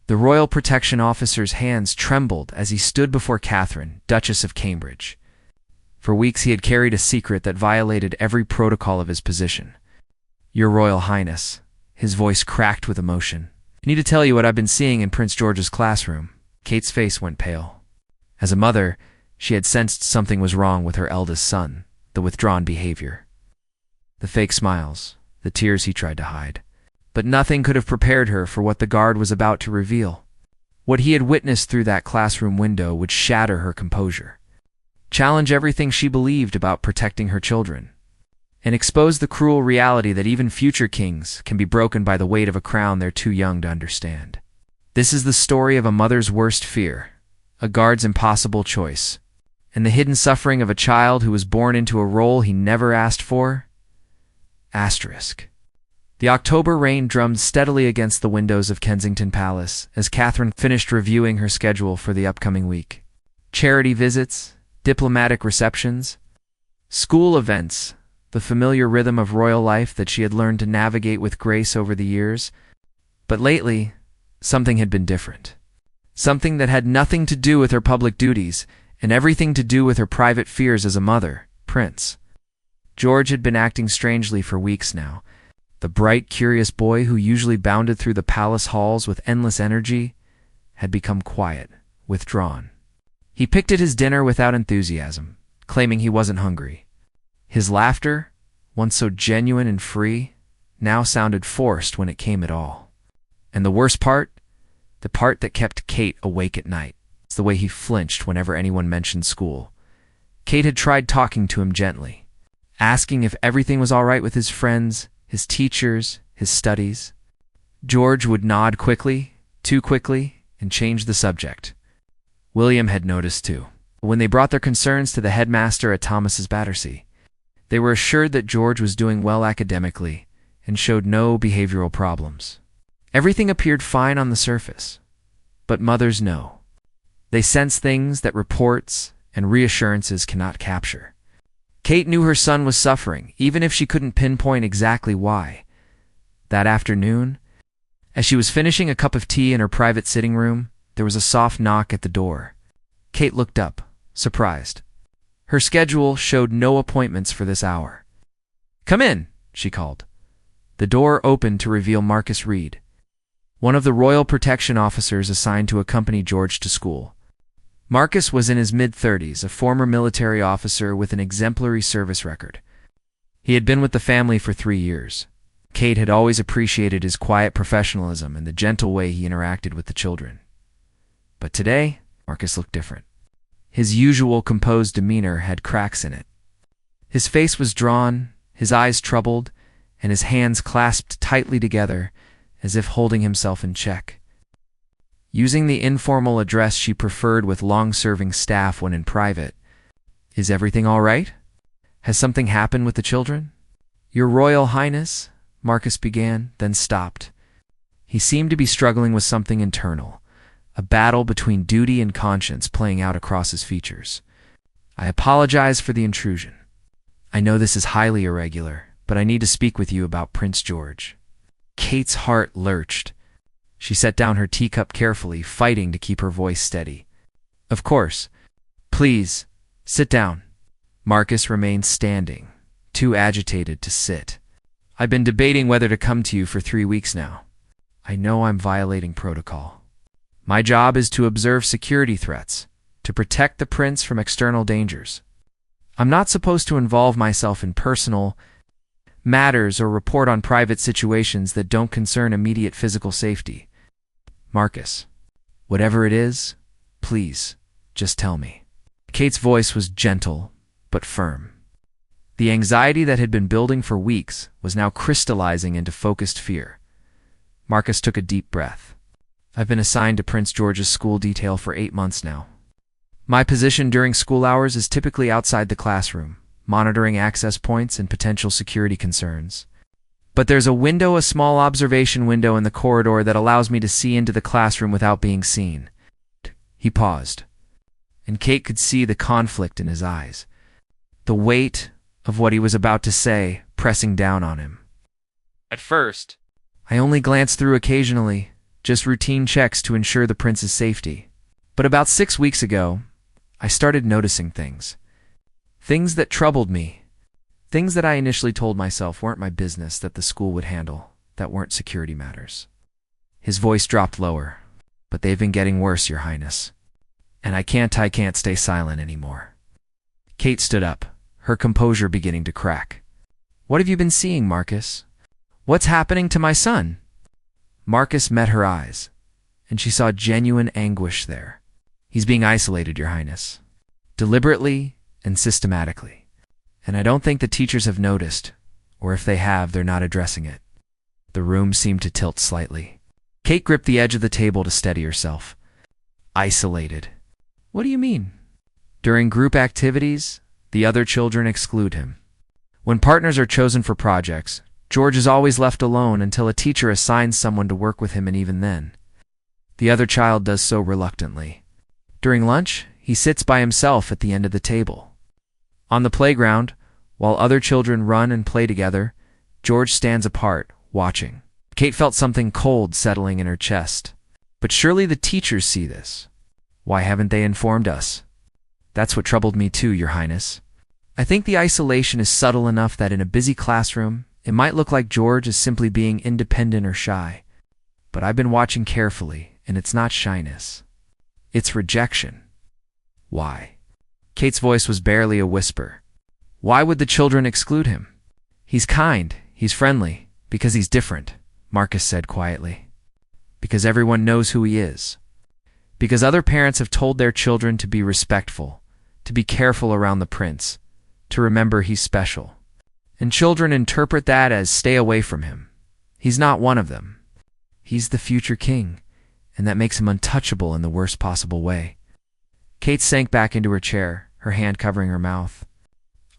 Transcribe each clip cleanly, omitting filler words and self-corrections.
The royal protection officer's hands trembled as he stood before Catherine, Duchess of Cambridge. For weeks he had carried a secret that violated every protocol of his position. "Your Royal Highness," his voice cracked with emotion, "I need to tell you what I've been seeing in Prince George's classroom." Kate's face went pale. As a mother, she had sensed something was wrong with her eldest son, the withdrawn behavior. The fake smiles, the tears he tried to hide. But nothing could have prepared her for what the guard was about to reveal. What he had witnessed through that classroom window would shatter her composure, challenge everything she believed about protecting her children, and expose the cruel reality that even future kings can be broken by the weight of a crown they're too young to understand. This is the story of a mother's worst fear, a guard's impossible choice, and the hidden suffering of a child who was born into a role he never asked for. Asterisk. The October rain drummed steadily against the windows of Kensington Palace as Catherine finished reviewing her schedule for the upcoming week. Charity visits, diplomatic receptions, school events, the familiar rhythm of royal life that she had learned to navigate with grace over the years. But lately, something had been different. Something that had nothing to do with her public duties and everything to do with her private fears as a mother, Prince. George had been acting strangely for weeks now. The bright, curious boy who usually bounded through the palace halls with endless energy had become quiet, withdrawn. He picked at his dinner without enthusiasm, claiming he wasn't hungry. His laughter, once so genuine and free, now sounded forced when it came at all. And the worst part, the part that kept Kate awake at night, was the way he flinched whenever anyone mentioned school. Kate had tried talking to him gently, asking if everything was all right with his friends, his teachers, his studies. George would nod quickly, too quickly, and change the subject. William had noticed too. When they brought their concerns to the headmaster at Thomas's Battersea, they were assured that George was doing well academically and showed no behavioral problems. Everything appeared fine on the surface, but mothers know. They sense things that reports and reassurances cannot capture. Kate knew her son was suffering, even if she couldn't pinpoint exactly why. That afternoon, as she was finishing a cup of tea in her private sitting room, there was a soft knock at the door. Kate looked up, surprised. Her schedule showed no appointments for this hour. "Come in," she called. The door opened to reveal Marcus Reed, one of the royal protection officers assigned to accompany George to school. Marcus was in his mid-30s, a former military officer with an exemplary service record. He had been with the family for 3 years. Kate had always appreciated his quiet professionalism and the gentle way he interacted with the children. But today, Marcus looked different. His usual composed demeanor had cracks in it. His face was drawn, his eyes troubled, and his hands clasped tightly together as if holding himself in check. Using the informal address she preferred with long-serving staff when in private, "Is everything all right? Has something happened with the children?" "Your Royal Highness," Marcus began, then stopped. He seemed to be struggling with something internal, a battle between duty and conscience playing out across his features. "I apologize for the intrusion. I know this is highly irregular, but I need to speak with you about Prince George." Kate's heart lurched. She set down her teacup carefully, fighting to keep her voice steady. "Of course. Please, sit down." Marcus remained standing, too agitated to sit. "I've been debating whether to come to you for 3 weeks now. I know I'm violating protocol. My job is to observe security threats, to protect the prince from external dangers. I'm not supposed to involve myself in personal matters or report on private situations that don't concern immediate physical safety. Marcus, whatever it is, please, just tell me." Kate's voice was gentle, but firm. The anxiety that had been building for weeks was now crystallizing into focused fear. Marcus took a deep breath. "I've been assigned to Prince George's school detail for 8 months now. My position during school hours is typically outside the classroom, monitoring access points and potential security concerns. But there's a small observation window in the corridor that allows me to see into the classroom without being seen." He paused, and Kate could see the conflict in his eyes, the weight of what he was about to say pressing down on him. "At first, I only glanced through occasionally," just routine checks to ensure the prince's safety. But about 6 weeks ago, I started noticing things. Things that troubled me. Things that I initially told myself weren't my business, that the school would handle, that weren't security matters. His voice dropped lower. But they've been getting worse, Your Highness. And I can't stay silent anymore. Kate stood up, her composure beginning to crack. What have you been seeing, Marcus? What's happening to my son? Marcus met her eyes, and she saw genuine anguish there. He's being isolated, Your Highness. Deliberately and systematically. And I don't think the teachers have noticed, or if they have, they're not addressing it. The room seemed to tilt slightly. Kate gripped the edge of the table to steady herself. Isolated. What do you mean? During group activities, the other children exclude him. When partners are chosen for projects, George is always left alone until a teacher assigns someone to work with him, and even then, the other child does so reluctantly. During lunch, he sits by himself at the end of the table. On the playground, while other children run and play together, George stands apart, watching. Kate felt something cold settling in her chest. But surely the teachers see this. Why haven't they informed us? That's what troubled me too, Your Highness. I think the isolation is subtle enough that in a busy classroom, it might look like George is simply being independent or shy. But I've been watching carefully, and it's not shyness. It's rejection. Why? Kate's voice was barely a whisper. Why would the children exclude him? He's kind, he's friendly, because he's different. Marcus said quietly. Because everyone knows who he is. Because other parents have told their children to be respectful, to be careful around the prince, to remember he's special. And children interpret that as stay away from him. He's not one of them. He's the future king, and that makes him untouchable in the worst possible way. Kate sank back into her chair, her hand covering her mouth.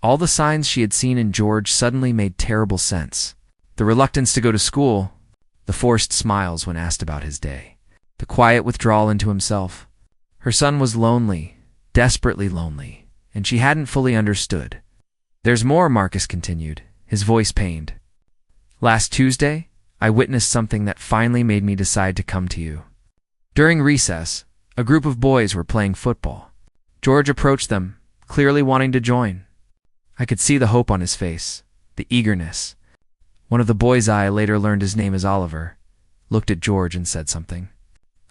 All the signs she had seen in George suddenly made terrible sense. The reluctance to go to school, the forced smiles when asked about his day, the quiet withdrawal into himself. Her son was lonely, desperately lonely, and she hadn't fully understood. There's more, Marcus continued, his voice pained. Last Tuesday, I witnessed something that finally made me decide to come to you. During recess, a group of boys were playing football. George approached them, clearly wanting to join. I could see the hope on his face, the eagerness. One of the boys, I later learned his name is Oliver, looked at George and said something.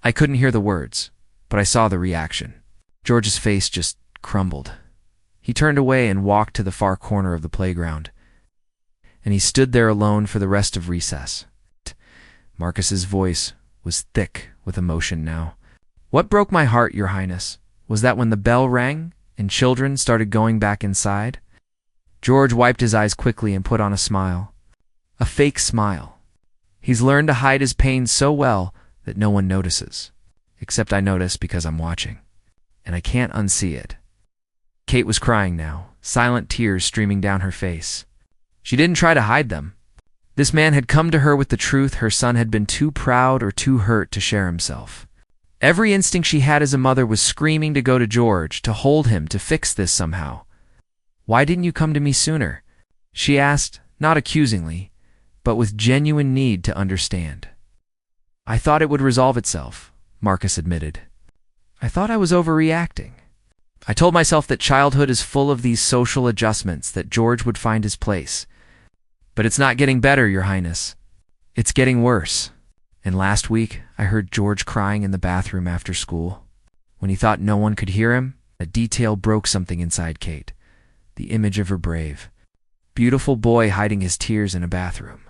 I couldn't hear the words, but I saw the reaction. George's face just crumbled. He turned away and walked to the far corner of the playground, and he stood there alone for the rest of recess. Marcus's voice was thick with emotion now. What broke my heart, Your Highness, was that when the bell rang and children started going back inside, George wiped his eyes quickly and put on a smile. A fake smile. He's learned to hide his pain so well that no one notices. Except I notice because I'm watching. And I can't unsee it. Kate was crying now, silent tears streaming down her face. She didn't try to hide them. This man had come to her with the truth her son had been too proud or too hurt to share himself. Every instinct she had as a mother was screaming to go to George, to hold him, to fix this somehow. Why didn't you come to me sooner? She asked, not accusingly, but with genuine need to understand. I thought it would resolve itself, Marcus admitted. I thought I was overreacting. I told myself that childhood is full of these social adjustments, that George would find his place. But it's not getting better, Your Highness. It's getting worse. And last week, I heard George crying in the bathroom after school. When he thought no one could hear him, a detail broke something inside Kate. The image of her brave, beautiful boy hiding his tears in a bathroom,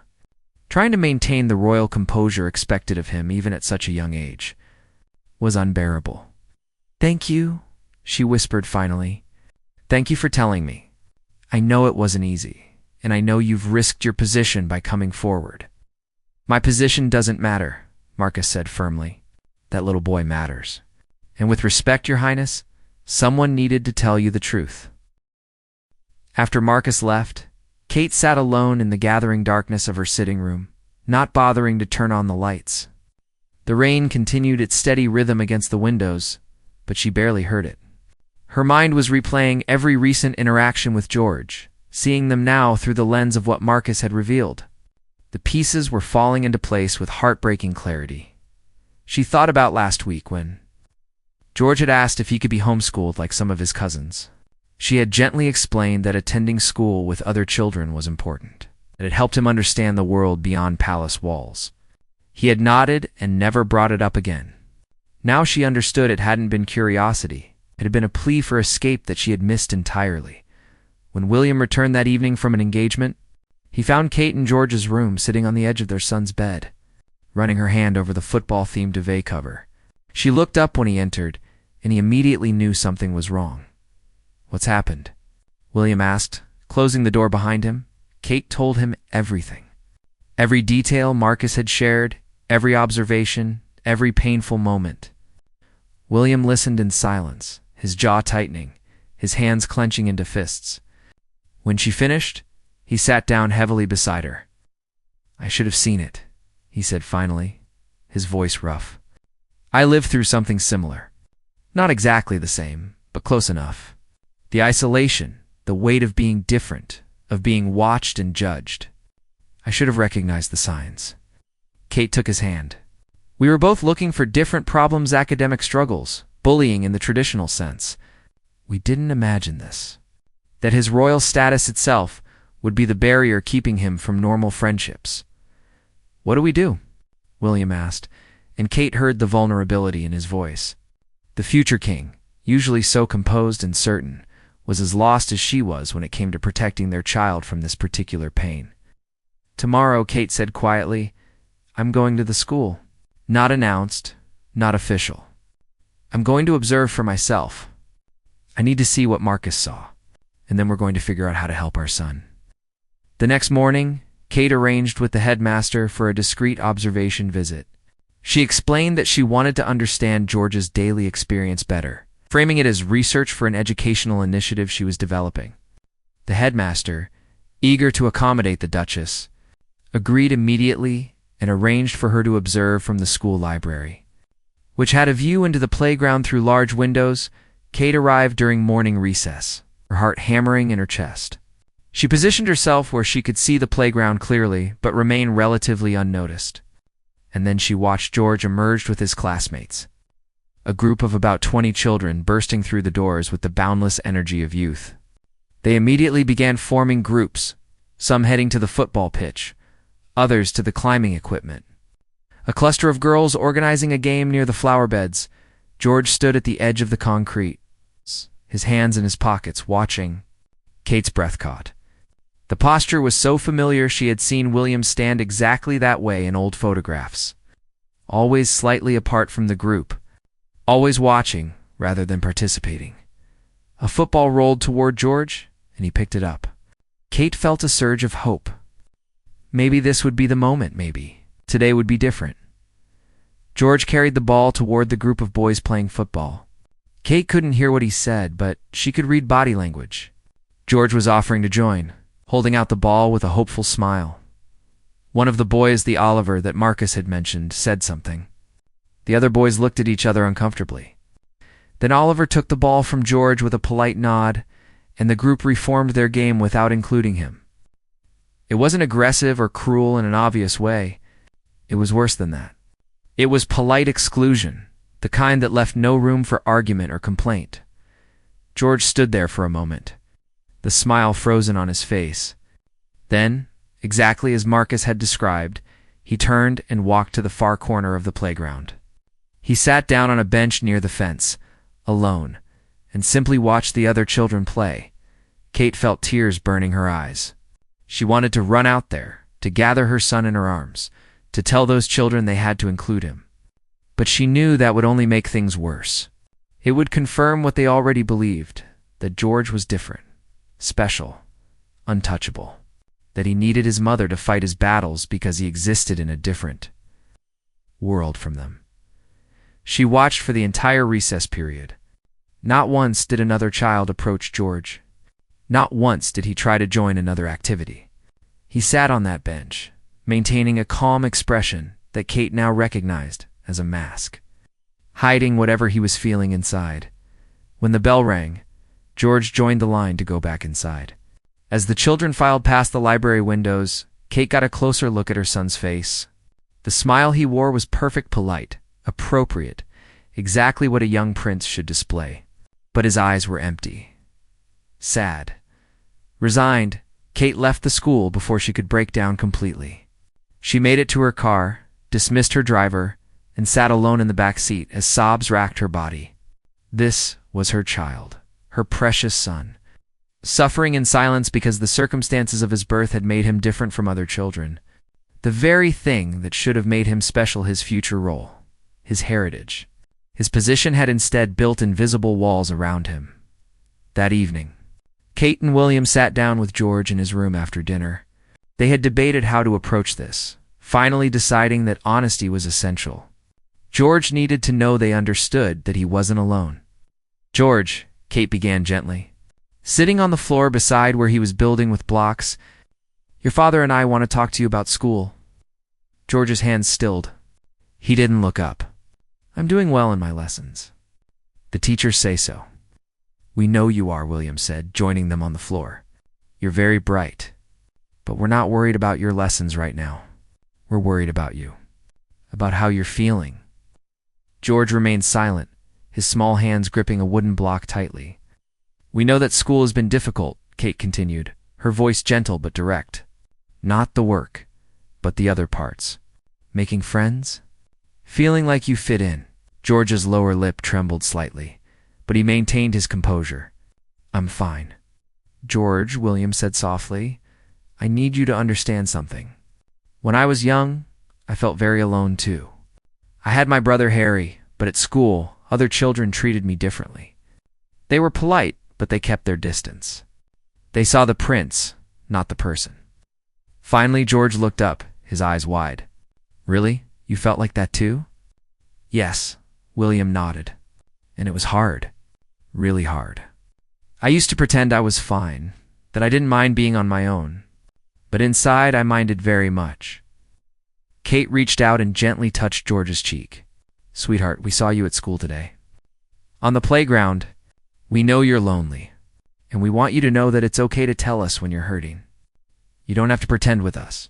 trying to maintain the royal composure expected of him even at such a young age, was unbearable. Thank you, she whispered finally. Thank you for telling me. I know it wasn't easy, and I know you've risked your position by coming forward. My position doesn't matter, Marcus said firmly. That little boy matters. And with respect, Your Highness, someone needed to tell you the truth. After Marcus left, Kate sat alone in the gathering darkness of her sitting room, not bothering to turn on the lights. The rain continued its steady rhythm against the windows, but she barely heard it. Her mind was replaying every recent interaction with George, seeing them now through the lens of what Marcus had revealed. The pieces were falling into place with heartbreaking clarity. She thought about last week when George had asked if he could be homeschooled like some of his cousins. She had gently explained that attending school with other children was important, that it helped him understand the world beyond palace walls. He had nodded and never brought it up again. Now she understood it hadn't been curiosity. It had been a plea for escape that she had missed entirely. When William returned that evening from an engagement, he found Kate in George's room sitting on the edge of their son's bed, running her hand over the football-themed duvet cover. She looked up when he entered, and he immediately knew something was wrong. "What's happened?" William asked, closing the door behind him. Kate told him everything. Every detail Marcus had shared, every observation, every painful moment. William listened in silence, his jaw tightening, his hands clenching into fists. When she finished, he sat down heavily beside her. "I should have seen it," he said finally, his voice rough. "I lived through something similar. Not exactly the same, but close enough. The isolation, the weight of being different, of being watched and judged. I should have recognized the signs." Kate took his hand. "We were both looking for different problems, academic struggles, bullying in the traditional sense. We didn't imagine this. That his royal status itself would be the barrier keeping him from normal friendships." "What do we do?" William asked, and Kate heard the vulnerability in his voice. The future king, usually so composed and certain, was as lost as she was when it came to protecting their child from this particular pain. "Tomorrow," Kate said quietly, "I'm going to the school. Not announced, not official. I'm going to observe for myself. I need to see what Marcus saw, and then we're going to figure out how to help our son." The next morning, Kate arranged with the headmaster for a discreet observation visit. She explained that she wanted to understand George's daily experience better, framing it as research for an educational initiative she was developing. The headmaster, eager to accommodate the Duchess, agreed immediately and arranged for her to observe from the school library, which had a view into the playground through large windows. Kate arrived during morning recess, her heart hammering in her chest. She positioned herself where she could see the playground clearly but remain relatively unnoticed. And then she watched George emerge with his classmates, a group of about 20 children bursting through the doors with the boundless energy of youth. They immediately began forming groups, some heading to the football pitch, others to the climbing equipment. A cluster of girls organizing a game near the flower beds. George stood at the edge of the concrete, his hands in his pockets, watching. Kate's breath caught. The posture was so familiar. She had seen William stand exactly that way in old photographs, always slightly apart from the group, always watching rather than participating. A football rolled toward George, and he picked it up. Kate felt a surge of hope. Maybe this would be the moment, maybe. Today would be different. George carried the ball toward the group of boys playing football. Kate couldn't hear what he said, but she could read body language. George was offering to join, holding out the ball with a hopeful smile. One of the boys, the Oliver that Marcus had mentioned, said something. The other boys looked at each other uncomfortably. Then Oliver took the ball from George with a polite nod, and the group reformed their game without including him. It wasn't aggressive or cruel in an obvious way. It was worse than that. It was polite exclusion, the kind that left no room for argument or complaint. George stood there for a moment, the smile frozen on his face. Then, exactly as Marcus had described, he turned and walked to the far corner of the playground. He sat down on a bench near the fence, alone, and simply watched the other children play. Kate felt tears burning her eyes. She wanted to run out there, to gather her son in her arms, to tell those children they had to include him. But she knew that would only make things worse. It would confirm what they already believed, that George was different, special, untouchable, that he needed his mother to fight his battles because he existed in a different world from them. She watched for the entire recess period. Not once did another child approach George. Not once did he try to join another activity. He sat on that bench, maintaining a calm expression that Kate now recognized as a mask, hiding whatever he was feeling inside. When the bell rang, George joined the line to go back inside. As the children filed past the library windows, Kate got a closer look at her son's face. The smile he wore was perfect, polite, appropriate, exactly what a young prince should display. But his eyes were empty. Sad. Resigned, Kate left the school before she could break down completely. She made it to her car, dismissed her driver, and sat alone in the back seat as sobs racked her body. This was her child, her precious son, suffering in silence because the circumstances of his birth had made him different from other children. The very thing that should have made him special, his future role, his heritage. His position had instead built invisible walls around him. That evening, Kate and William sat down with George in his room after dinner. They had debated how to approach this, finally deciding that honesty was essential. George needed to know they understood that he wasn't alone. "George," Kate began gently, sitting on the floor beside where he was building with blocks, "your father and I want to talk to you about school." George's hands stilled. He didn't look up. "I'm doing well in my lessons. The teachers say so." "We know you are," William said, joining them on the floor. "You're very bright. But we're not worried about your lessons right now. We're worried about you. About how you're feeling." George remained silent, his small hands gripping a wooden block tightly. "We know that school has been difficult," Kate continued, her voice gentle but direct. "Not the work, but the other parts. Making friends? Feeling like you fit in." George's lower lip trembled slightly, but he maintained his composure. "I'm fine." "George," William said softly, "I need you to understand something. When I was young, I felt very alone too. I had my brother Harry, but at school, other children treated me differently. They were polite, but they kept their distance. They saw the prince, not the person." Finally, George looked up, his eyes wide. "Really? You felt like that too?" "Yes," William nodded. "And it was hard. Really hard. I used to pretend I was fine, that I didn't mind being on my own. But inside, I minded very much." Kate reached out and gently touched George's cheek. "Sweetheart, we saw you at school today. On the playground. We know you're lonely, and we want you to know that it's okay to tell us when you're hurting. You don't have to pretend with us."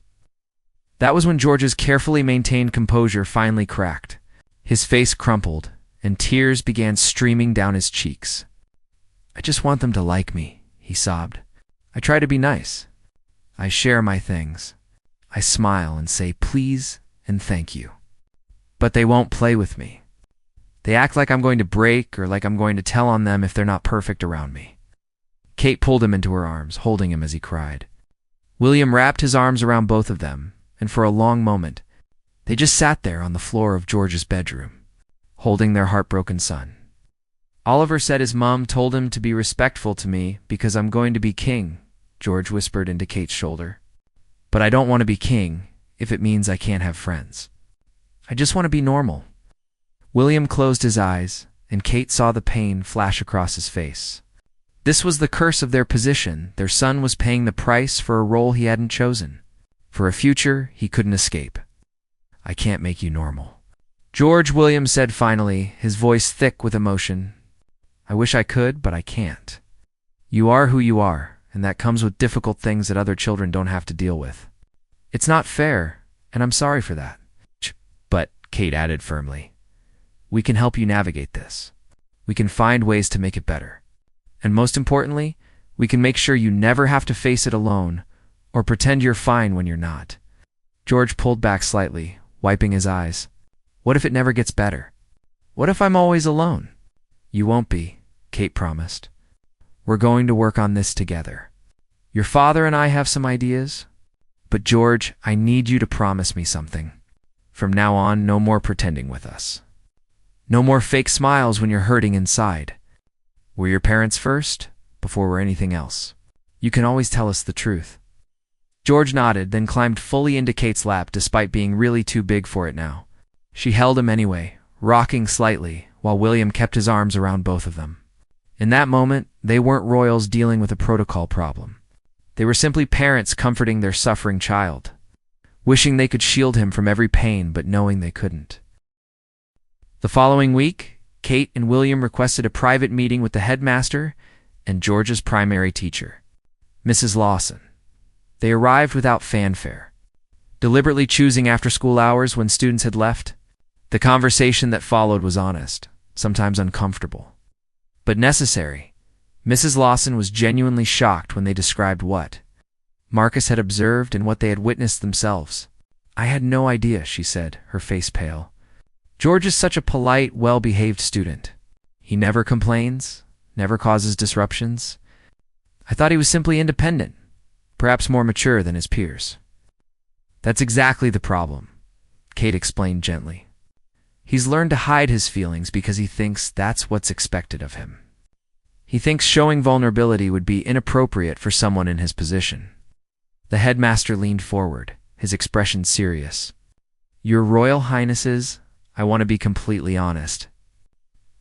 That was when George's carefully maintained composure finally cracked. His face crumpled, and tears began streaming down his cheeks. "I just want them to like me," he sobbed. "I try to be nice. I share my things. I smile and say please and thank you. But they won't play with me. They act like I'm going to break or like I'm going to tell on them if they're not perfect around me." Kate pulled him into her arms, holding him as he cried. William wrapped his arms around both of them, and for a long moment, they just sat there on the floor of George's bedroom, holding their heartbroken son. "Oliver said his mom told him to be respectful to me because I'm going to be king," George whispered into Kate's shoulder. "But I don't want to be king if it means I can't have friends. I just want to be normal." William closed his eyes, and Kate saw the pain flash across his face. This was the curse of their position. Their son was paying the price for a role he hadn't chosen, for a future he couldn't escape. "I can't make you normal," George, William said finally, his voice thick with emotion. "I wish I could, but I can't. You are who you are, and that comes with difficult things that other children don't have to deal with. It's not fair, and I'm sorry for that." "But," Kate added firmly, "we can help you navigate this. We can find ways to make it better. And most importantly, we can make sure you never have to face it alone or pretend you're fine when you're not." George pulled back slightly, wiping his eyes. "What if it never gets better? What if I'm always alone?" "You won't be," Kate promised. "We're going to work on this together. Your father and I have some ideas. But George, I need you to promise me something. From now on, no more pretending with us. No more fake smiles when you're hurting inside. We're your parents first, before we're anything else. You can always tell us the truth." George nodded, then climbed fully into Kate's lap despite being really too big for it now. She held him anyway, rocking slightly, while William kept his arms around both of them. In that moment, they weren't royals dealing with a protocol problem. They were simply parents comforting their suffering child, wishing they could shield him from every pain but knowing they couldn't. The following week, Kate and William requested a private meeting with the headmaster and George's primary teacher, Mrs. Lawson. They arrived without fanfare, deliberately choosing after-school hours when students had left. The conversation that followed was honest, sometimes uncomfortable, but necessary. Mrs. Lawson was genuinely shocked when they described what Marcus had observed and what they had witnessed themselves. "I had no idea," she said, her face pale. "George is such a polite, well-behaved student. He never complains, never causes disruptions. I thought he was simply independent, perhaps more mature than his peers." "That's exactly the problem," Kate explained gently. "He's learned to hide his feelings because he thinks that's what's expected of him. He thinks showing vulnerability would be inappropriate for someone in his position." The headmaster leaned forward, his expression serious. "Your Royal Highnesses, I want to be completely honest.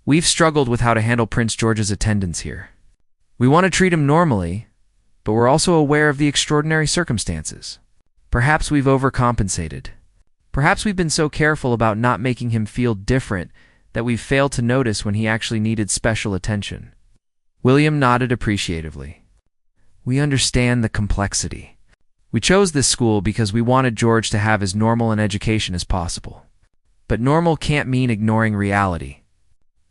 We've struggled with how to handle Prince George's attendance here. We want to treat him normally, but we're also aware of the extraordinary circumstances. Perhaps we've overcompensated. Perhaps we've been so careful about not making him feel different that we've failed to notice when he actually needed special attention." William nodded appreciatively. "We understand the complexity. We chose this school because we wanted George to have as normal an education as possible. But normal can't mean ignoring reality.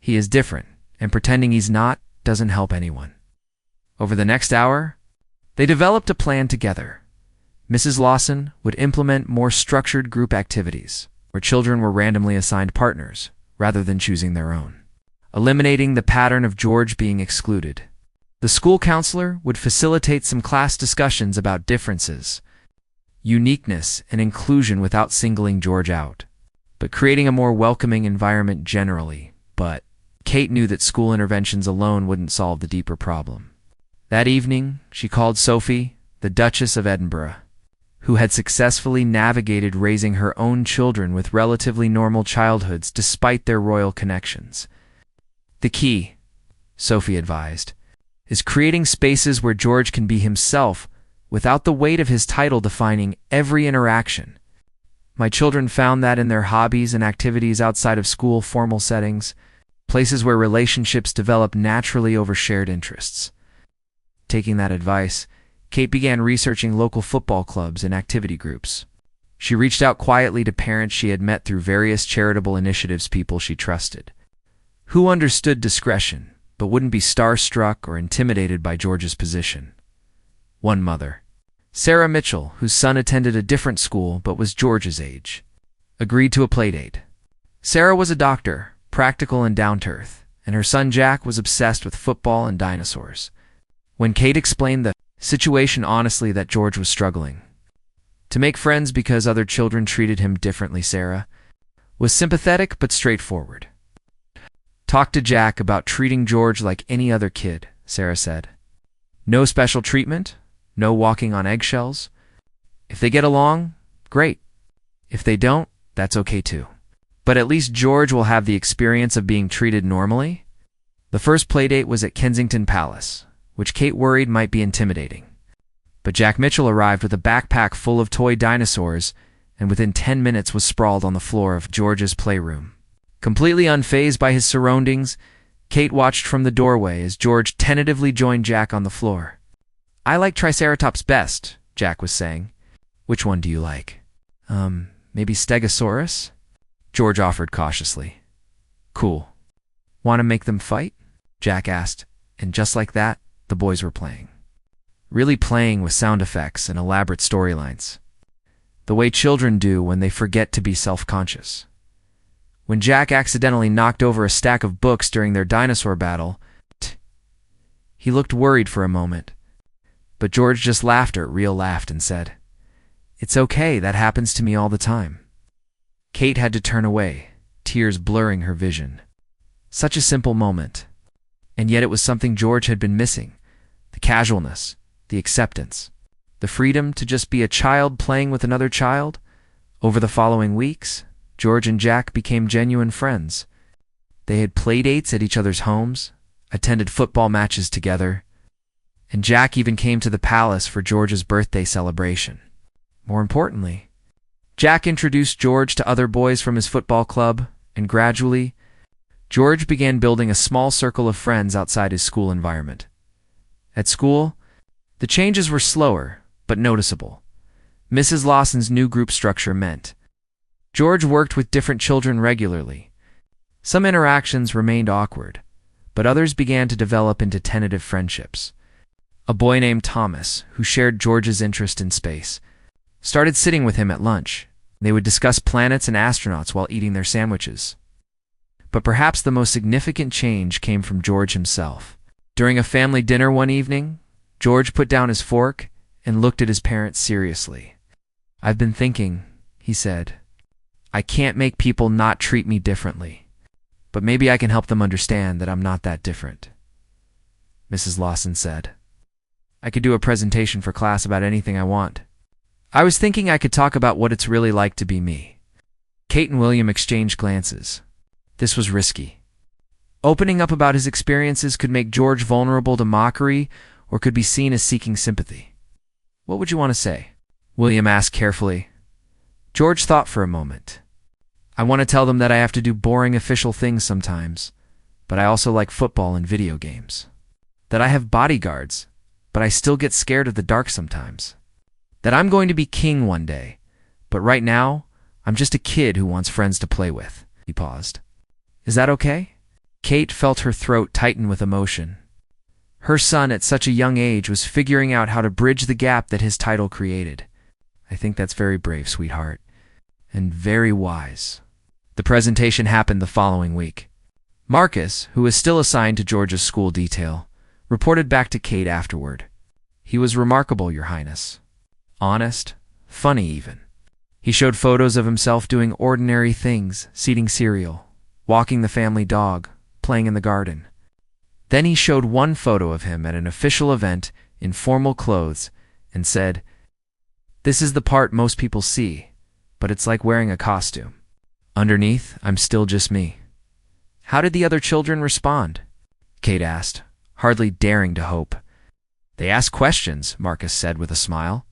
He is different, and pretending he's not doesn't help anyone." Over the next hour, they developed a plan together. Mrs. Lawson would implement more structured group activities, where children were randomly assigned partners, rather than choosing their own, eliminating the pattern of George being excluded. The school counselor would facilitate some class discussions about differences, uniqueness, and inclusion without singling George out, but creating a more welcoming environment generally. But Kate knew that school interventions alone wouldn't solve the deeper problem. That evening, she called Sophie, the Duchess of Edinburgh, who had successfully navigated raising her own children with relatively normal childhoods despite their royal connections. "The key," Sophie advised, "is creating spaces where George can be himself without the weight of his title defining every interaction. My children found that in their hobbies and activities outside of school formal settings, places where relationships develop naturally over shared interests." Taking that advice, Kate began researching local football clubs and activity groups. She reached out quietly to parents she had met through various charitable initiatives, people she trusted, who understood discretion but wouldn't be starstruck or intimidated by George's position. One mother, Sarah Mitchell, whose son attended a different school but was George's age, agreed to a playdate. Sarah was a doctor, practical and down-to-earth, and her son Jack was obsessed with football and dinosaurs. When Kate explained the situation honestly that George was struggling to make friends because other children treated him differently, Sarah was sympathetic but straightforward. "Talk to Jack about treating George like any other kid," Sarah said. "No special treatment, no walking on eggshells. If they get along, great. If they don't, that's okay too. But at least George will have the experience of being treated normally." The first playdate was at Kensington Palace, which Kate worried might be intimidating. But Jack Mitchell arrived with a backpack full of toy dinosaurs and within 10 minutes was sprawled on the floor of George's playroom. Completely unfazed by his surroundings, Kate watched from the doorway as George tentatively joined Jack on the floor. "I like Triceratops best," Jack was saying. "Which one do you like?" Maybe Stegosaurus?" George offered cautiously. "Cool. Want to make them fight?" Jack asked, and just like that, the boys were playing. Really playing with sound effects and elaborate storylines. The way children do when they forget to be self-conscious. When Jack accidentally knocked over a stack of books during their dinosaur battle, he looked worried for a moment. But George just laughed and said, "It's okay, that happens to me all the time." Kate had to turn away, tears blurring her vision. Such a simple moment. And yet it was something George had been missing. The casualness, the acceptance, the freedom to just be a child playing with another child. Over the following weeks, George and Jack became genuine friends. They had playdates at each other's homes, attended football matches together, and Jack even came to the palace for George's birthday celebration. More importantly, Jack introduced George to other boys from his football club, and gradually, George began building a small circle of friends outside his school environment. At school, the changes were slower, but noticeable. Mrs. Lawson's new group structure meant George worked with different children regularly. Some interactions remained awkward, but others began to develop into tentative friendships. A boy named Thomas, who shared George's interest in space, started sitting with him at lunch. They would discuss planets and astronauts while eating their sandwiches. But perhaps the most significant change came from George himself. During a family dinner one evening, George put down his fork and looked at his parents seriously. "I've been thinking," he said. "I can't make people not treat me differently, but maybe I can help them understand that I'm not that different." Mrs. Lawson said, "I could do a presentation for class about anything I want. I was thinking I could talk about what it's really like to be me." Kate and William exchanged glances. This was risky. Opening up about his experiences could make George vulnerable to mockery or could be seen as seeking sympathy. "What would you want to say?" William asked carefully. George thought for a moment. "I want to tell them that I have to do boring official things sometimes, but I also like football and video games. That I have bodyguards, but I still get scared of the dark sometimes. That I'm going to be king one day, but right now, I'm just a kid who wants friends to play with." He paused. "Is that okay?" Kate felt her throat tighten with emotion. Her son at such a young age was figuring out how to bridge the gap that his title created. "I think that's very brave, sweetheart, and very wise." The presentation happened the following week. Marcus, who was still assigned to George's school detail, reported back to Kate afterward. "He was remarkable, Your Highness. Honest, funny even. He showed photos of himself doing ordinary things, eating cereal, walking the family dog, playing in the garden. Then he showed one photo of him at an official event in formal clothes and said, 'This is the part most people see, but it's like wearing a costume. Underneath, I'm still just me.'" "How did the other children respond?" Kate asked, hardly daring to hope. "They asked questions," Marcus said with a smile.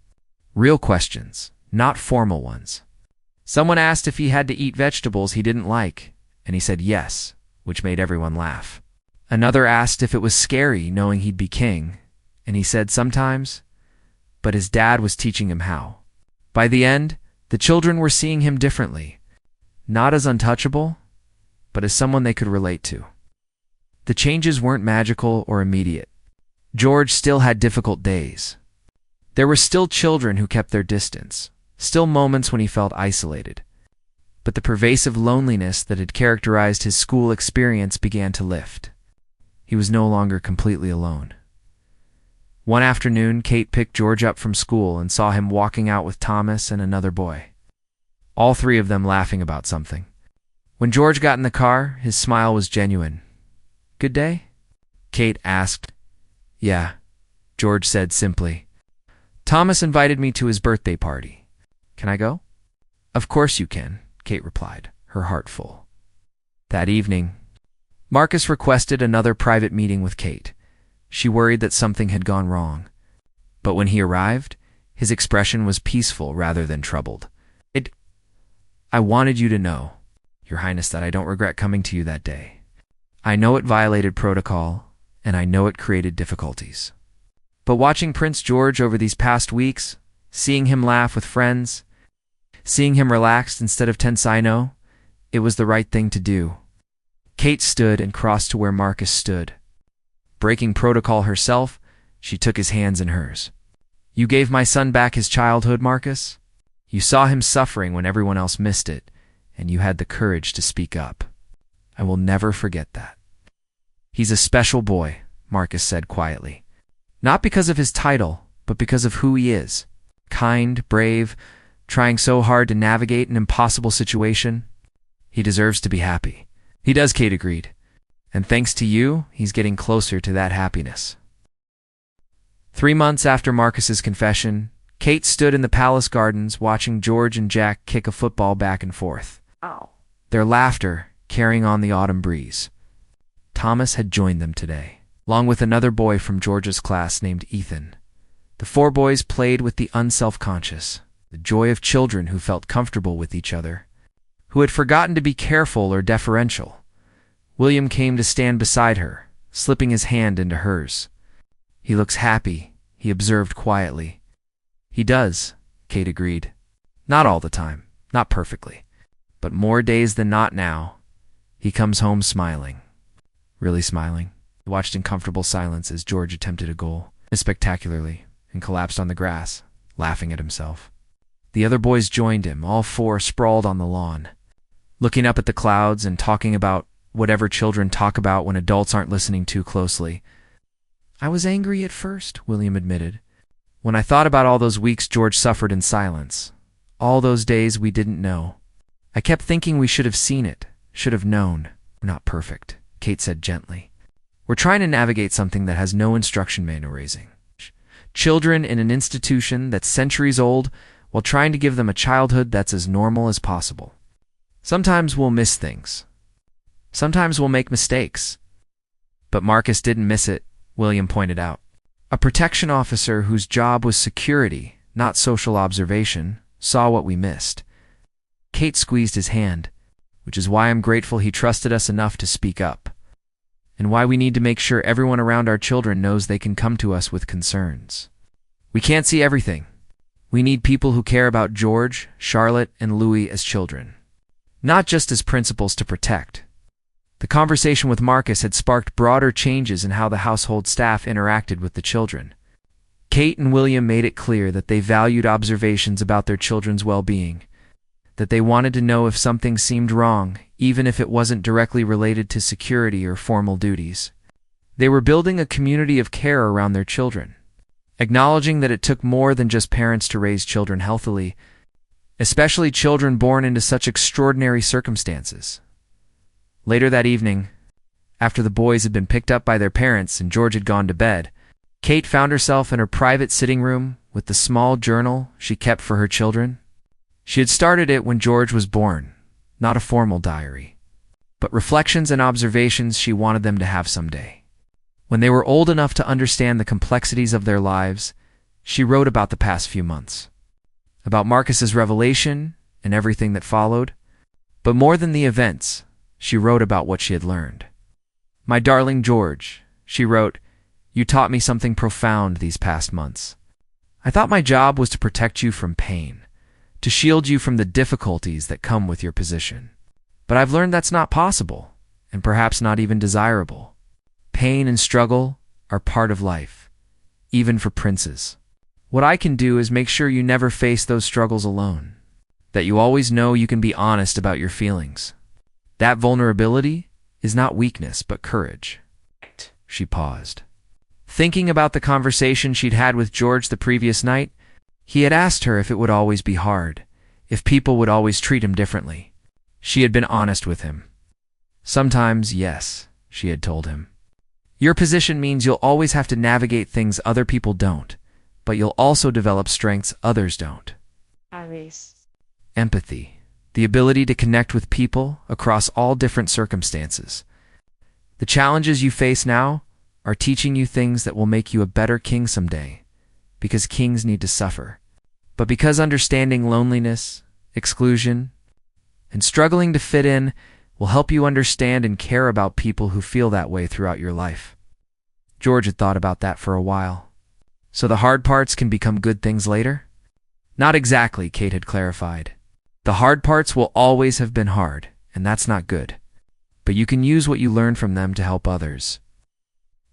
"Real questions, not formal ones. Someone asked if he had to eat vegetables he didn't like, and he said yes, which made everyone laugh. Another asked if it was scary knowing he'd be king, and he said sometimes, but his dad was teaching him how. By the end, the children were seeing him differently, not as untouchable, but as someone they could relate to. The changes weren't magical or immediate. George still had difficult days. There were still children who kept their distance, still moments when he felt isolated. But the pervasive loneliness that had characterized his school experience began to lift. He was no longer completely alone. One afternoon, Kate picked George up from school and saw him walking out with Thomas and another boy, all three of them laughing about something. When George got in the car, his smile was genuine. "Good day?" Kate asked. "Yeah," George said simply. "Thomas invited me to his birthday party. Can I go?" "Of course you can," Kate replied, her heart full. That evening, Marcus requested another private meeting with Kate. She worried that something had gone wrong. But when he arrived, his expression was peaceful rather than troubled. "I wanted you to know, Your Highness, that I don't regret coming to you that day. I know it violated protocol, and I know it created difficulties. But watching Prince George over these past weeks, seeing him laugh with friends, seeing him relaxed instead of tense, I know it was the right thing to do." Kate stood and crossed to where Marcus stood. Breaking protocol herself, she took his hands in hers. "You gave my son back his childhood, Marcus. You saw him suffering when everyone else missed it, and you had the courage to speak up. I will never forget that." "He's a special boy," Marcus said quietly. "Not because of his title, but because of who he is. Kind, brave, trying so hard to navigate an impossible situation. He deserves to be happy." "He does," Kate agreed. "And thanks to you, he's getting closer to that happiness." 3 months after Marcus's confession, Kate stood in the palace gardens watching George and Jack kick a football back and forth. Their laughter carrying on the autumn breeze. Thomas had joined them today, along with another boy from George's class named Ethan. The 4 boys played with the unself-conscious, the joy of children who felt comfortable with each other, who had forgotten to be careful or deferential. William came to stand beside her, slipping his hand into hers. "He looks happy," he observed quietly. "He does," Kate agreed. "Not all the time, not perfectly. but more days than not now, he comes home smiling. Really smiling. He watched in comfortable silence as George attempted a goal, missed spectacularly, and collapsed on the grass, laughing at himself. The other boys joined him, all four sprawled on the lawn, looking up at the clouds and talking about whatever children talk about when adults aren't listening too closely. "I was angry at first," William admitted. "When I thought about all those weeks George suffered in silence, all those days we didn't know. I kept thinking we should have seen it, should have known. We're not perfect," Kate said gently. "We're trying to navigate something that has no instruction manual raising children in an institution that's centuries old while trying to give them a childhood that's as normal as possible. Sometimes we'll miss things. Sometimes we'll make mistakes." But Marcus didn't miss it, William pointed out. A protection officer whose job was security, not social observation, saw what we missed. Kate squeezed his hand, which is why I'm grateful he trusted us enough to speak up, and why we need to make sure everyone around our children knows they can come to us with concerns. We can't see everything. We need people who care about George, Charlotte, and Louis as children, not just as principals to protect. The conversation with Marcus had sparked broader changes in how the household staff interacted with the children. Kate and William made it clear that they valued observations about their children's well-being, that they wanted to know if something seemed wrong, even if it wasn't directly related to security or formal duties. They were building a community of care around their children, acknowledging that it took more than just parents to raise children healthily, especially children born into such extraordinary circumstances. Later that evening, after the boys had been picked up by their parents and George had gone to bed, Kate found herself in her private sitting room with the small journal she kept for her children. She had started it when George was born, not a formal diary, but reflections and observations she wanted them to have someday. When they were old enough to understand the complexities of their lives, she wrote about the past few months, about Marcus's revelation and everything that followed, but more than the events, she wrote about what she had learned. "My darling George," she wrote, "you taught me something profound these past months. I thought my job was to protect you from pain, to shield you from the difficulties that come with your position. But I've learned that's not possible, and perhaps not even desirable. Pain and struggle are part of life, even for princes. What I can do is make sure you never face those struggles alone, that you always know you can be honest about your feelings. That vulnerability is not weakness, but courage." She paused, thinking about the conversation she'd had with George the previous night. He had asked her if it would always be hard, if people would always treat him differently. She had been honest with him. "Sometimes, yes," she had told him. "Your position means you'll always have to navigate things other people don't, but you'll also develop strengths others don't. Empathy. The ability to connect with people across all different circumstances. The challenges you face now are teaching you things that will make you a better king someday, because kings need to suffer. But because understanding loneliness, exclusion, and struggling to fit in will help you understand and care about people who feel that way throughout your life." George had thought about that for a while. "So the hard parts can become good things later?" "Not exactly," Kate had clarified. "The hard parts will always have been hard, and that's not good. But you can use what you learn from them to help others.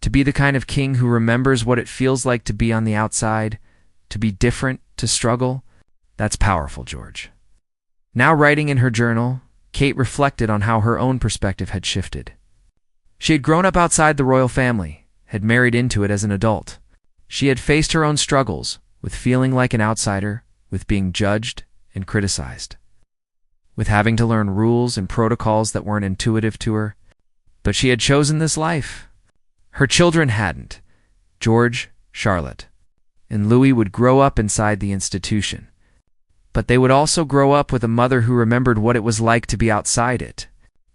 To be the kind of king who remembers what it feels like to be on the outside, to be different, to struggle, that's powerful, George." Now writing in her journal, Kate reflected on how her own perspective had shifted. She had grown up outside the royal family, had married into it as an adult. She had faced her own struggles, with feeling like an outsider, with being judged and criticized, with having to learn rules and protocols that weren't intuitive to her. But she had chosen this life. Her children hadn't. George, Charlotte, and Louis would grow up inside the institution. But they would also grow up with a mother who remembered what it was like to be outside it,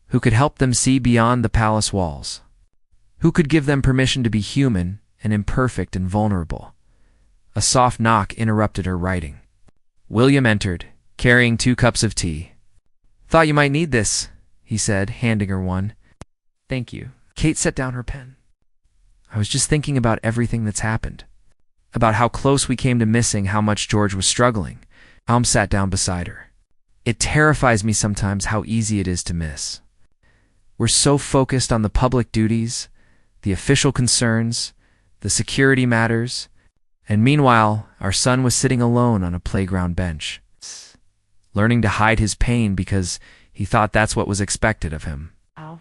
who could help them see beyond the palace walls, who could give them permission to be human and imperfect and vulnerable. A soft knock interrupted her writing. William entered, carrying 2 cups of tea. "Thought you might need this," he said, handing her one. "Thank you." Kate set down her pen. "I was just thinking about everything that's happened, about how close we came to missing how much George was struggling." Alm sat down beside her. It terrifies me sometimes how easy it is to miss. We're so focused on the public duties, the official concerns, the security matters, and meanwhile, our son was sitting alone on a playground bench, learning to hide his pain because he thought that's what was expected of him. Ow.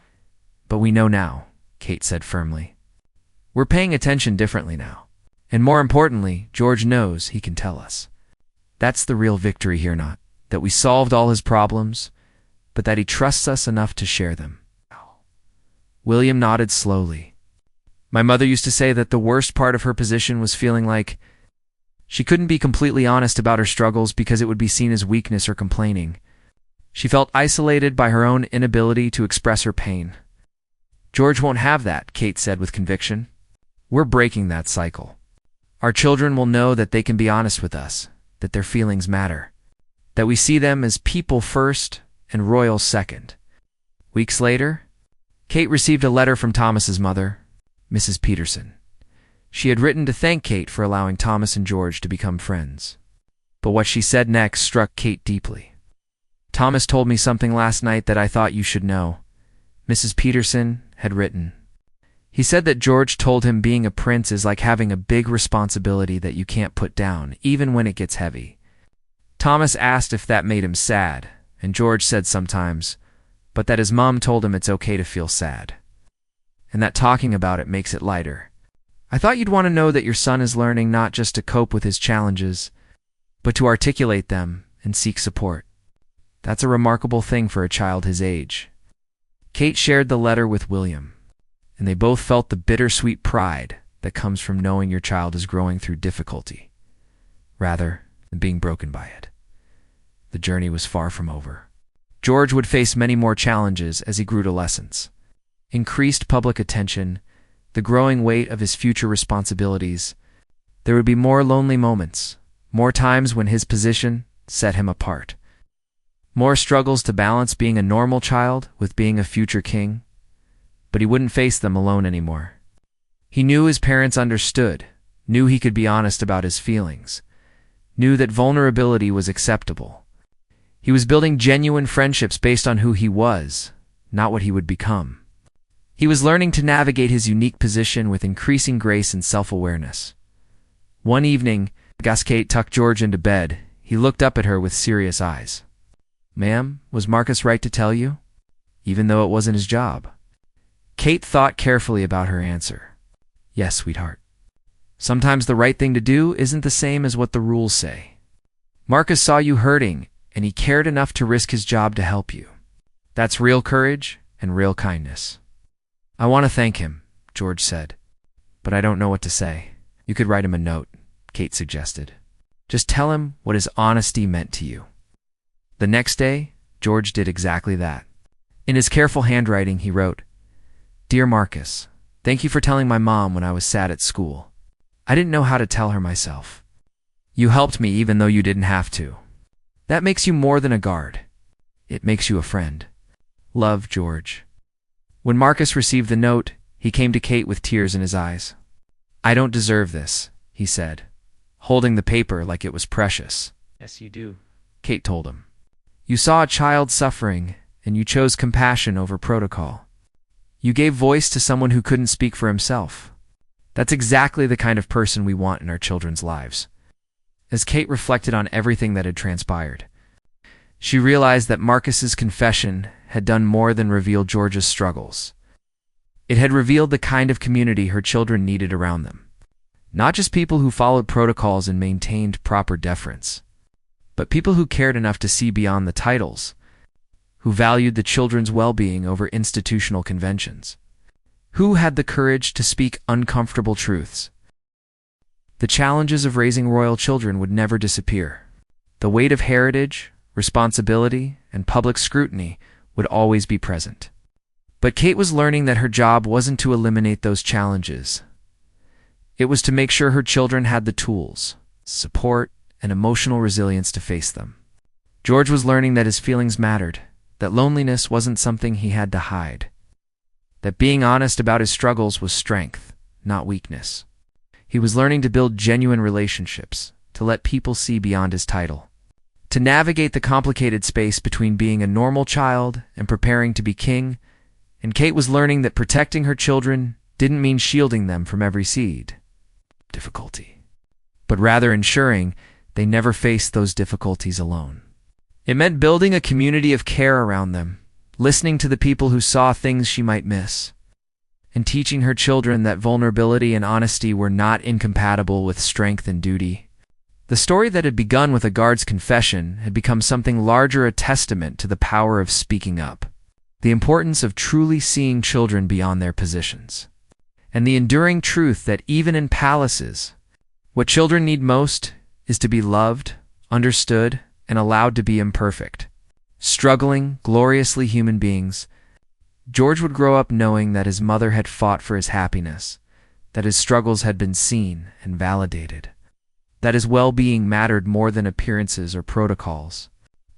But we know now, Kate said firmly. We're paying attention differently now. And more importantly, George knows he can tell us. That's the real victory here, not that we solved all his problems, but that he trusts us enough to share them. William nodded slowly. My mother used to say that the worst part of her position was feeling like she couldn't be completely honest about her struggles because it would be seen as weakness or complaining. She felt isolated by her own inability to express her pain. George won't have that, Kate said with conviction. We're breaking that cycle. Our children will know that they can be honest with us, that their feelings matter, that we see them as people first and royals second. Weeks later, Kate received a letter from Thomas's mother, Mrs. Peterson. She had written to thank Kate for allowing Thomas and George to become friends. But what she said next struck Kate deeply. Thomas told me something last night that I thought you should know, Mrs. Peterson had written. He said that George told him being a prince is like having a big responsibility that you can't put down, even when it gets heavy. Thomas asked if that made him sad, and George said sometimes, but that his mom told him it's okay to feel sad, and that talking about it makes it lighter. I thought you'd want to know that your son is learning not just to cope with his challenges, but to articulate them and seek support. That's a remarkable thing for a child his age. Kate shared the letter with William, and they both felt the bittersweet pride that comes from knowing your child is growing through difficulty, rather than being broken by it. The journey was far from over. George would face many more challenges as he grew to lessons. Increased public attention, the growing weight of his future responsibilities. There would be more lonely moments, more times when his position set him apart. More struggles to balance being a normal child with being a future king. But he wouldn't face them alone anymore. He knew his parents understood, knew he could be honest about his feelings, knew that vulnerability was acceptable. He was building genuine friendships based on who he was, not what he would become. He was learning to navigate his unique position with increasing grace and self-awareness. One evening, as Kate tucked George into bed, he looked up at her with serious eyes. Ma'am, was Marcus right to tell you? Even though it wasn't his job. Kate thought carefully about her answer. Yes, sweetheart. Sometimes the right thing to do isn't the same as what the rules say. Marcus saw you hurting, and he cared enough to risk his job to help you. That's real courage and real kindness. I want to thank him, George said, but I don't know what to say. You could write him a note, Kate suggested. Just tell him what his honesty meant to you. The next day, George did exactly that. In his careful handwriting, he wrote, Dear Marcus, thank you for telling my mom when I was sad at school. I didn't know how to tell her myself. You helped me even though you didn't have to. That makes you more than a guard. It makes you a friend. Love, George. When Marcus received the note, he came to Kate with tears in his eyes. I don't deserve this, he said, holding the paper like it was precious. Yes, you do, Kate told him. You saw a child suffering, and you chose compassion over protocol. You gave voice to someone who couldn't speak for himself. That's exactly the kind of person we want in our children's lives. As Kate reflected on everything that had transpired, she realized that Marcus's confession had done more than reveal George's struggles. It had revealed the kind of community her children needed around them. Not just people who followed protocols and maintained proper deference, but people who cared enough to see beyond the titles, who valued the children's well-being over institutional conventions, who had the courage to speak uncomfortable truths. The challenges of raising royal children would never disappear. The weight of heritage, responsibility, and public scrutiny would always be present. But Kate was learning that her job wasn't to eliminate those challenges. It was to make sure her children had the tools, support, and emotional resilience to face them. George was learning that his feelings mattered, that loneliness wasn't something he had to hide, that being honest about his struggles was strength, not weakness. He was learning to build genuine relationships, to let people see beyond his title. to navigate the complicated space between being a normal child and preparing to be king, and Kate was learning that protecting her children didn't mean shielding them from every seed difficulty, but rather ensuring they never faced those difficulties alone. It meant building a community of care around them, listening to the people who saw things she might miss, and teaching her children that vulnerability and honesty were not incompatible with strength and duty. The story that had begun with a guard's confession had become something larger, a testament to the power of speaking up, the importance of truly seeing children beyond their positions, and the enduring truth that even in palaces, what children need most is to be loved, understood, and allowed to be imperfect, struggling, gloriously human beings. George would grow up knowing that his mother had fought for his happiness, that his struggles had been seen and validated, that his well-being mattered more than appearances or protocols.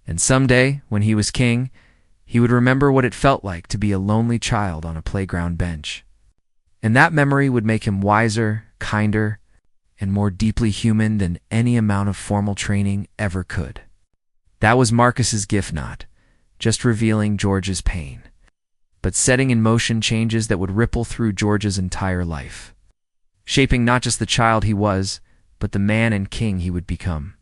And someday, when he was king, he would remember what it felt like to be a lonely child on a playground bench. And that memory would make him wiser, kinder, and more deeply human than any amount of formal training ever could. That was Marcus's gift, not just revealing George's pain, but setting in motion changes that would ripple through George's entire life, shaping not just the child he was, but the man and king he would become.